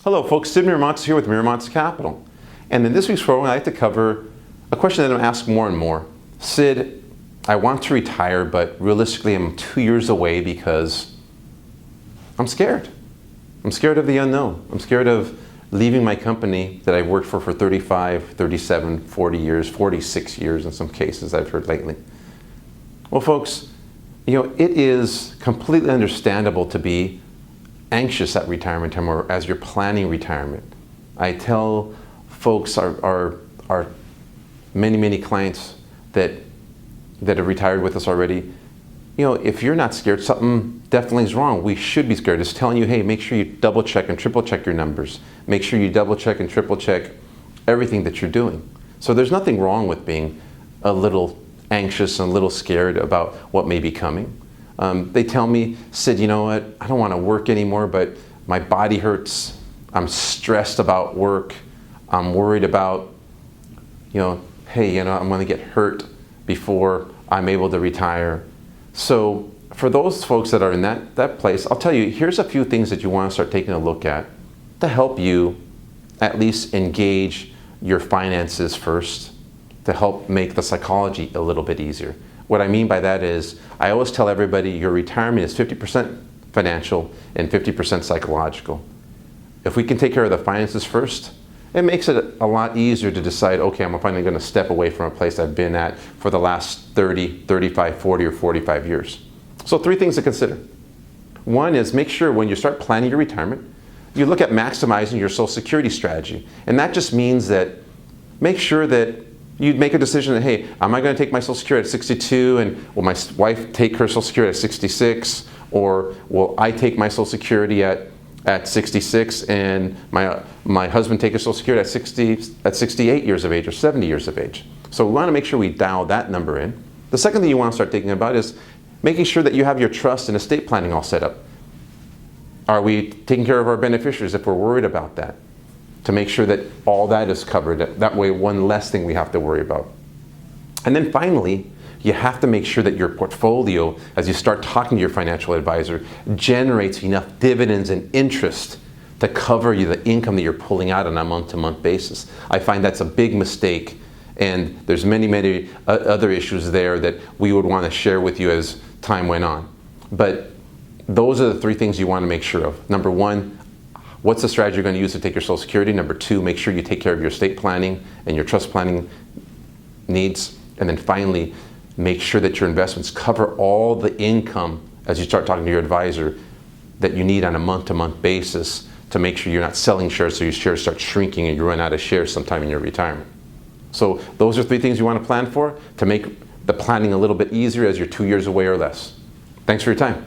Hello folks, Sid Miramontes here with Miramontes Capital. And in this week's program, I'd like to cover a question that I'm asked more and more. Sid, I want to retire, but realistically I'm 2 years away because I'm scared. I'm scared of the unknown. I'm scared of leaving my company that I've worked for 35, 37, 40 years, 46 years in some cases I've heard lately. Well folks, it is completely understandable to be anxious at retirement time or as you're planning retirement. I tell folks, our many clients that have retired with us already, if you're not scared, something definitely is wrong. We should be scared. It's telling you, hey, make sure you double check and triple check your numbers. Make sure you double check and triple check everything that you're doing. So there's nothing wrong with being a little anxious and a little scared about what may be coming. They tell me, Sid, you know what, I don't want to work anymore, but my body hurts. I'm stressed about work. I'm worried about, hey, I'm going to get hurt before I'm able to retire. So for those folks that are in that place, I'll tell you, here's a few things that you want to start taking a look at to help you at least engage your finances first, to help make the psychology a little bit easier. What I mean by that is, I always tell everybody your retirement is 50% financial and 50% psychological. If we can take care of the finances first, it makes it a lot easier to decide, okay, I'm finally going to step away from a place I've been at for the last 30, 35, 40, or 45 years. So 3 things to consider. One is make sure when you start planning your retirement, you look at maximizing your Social Security strategy. And that just means that make sure that you'd make a decision that, hey, am I going to take my Social Security at 62 and will my wife take her Social Security at 66? Or will I take my Social Security at 66 and my husband take his Social Security at 68 years of age or 70 years of age? So we want to make sure we dial that number in. The second thing you want to start thinking about is making sure that you have your trust and estate planning all set up. Are we taking care of our beneficiaries if we're worried about that? To make sure that all that is covered. That way, one less thing we have to worry about. And then finally, you have to make sure that your portfolio, as you start talking to your financial advisor, generates enough dividends and interest to cover you the income that you're pulling out on a month-to-month basis. I find that's a big mistake, and there's many other issues there that we would want to share with you as time went on. But those are the 3 things you want to make sure of. Number 1, what's the strategy you're going to use to take your Social Security? Number 2, make sure you take care of your estate planning and your trust planning needs. And then finally, make sure that your investments cover all the income as you start talking to your advisor that you need on a month-to-month basis to make sure you're not selling shares so your shares start shrinking and you run out of shares sometime in your retirement. So those are 3 things you want to plan for to make the planning a little bit easier as you're 2 years away or less. Thanks for your time.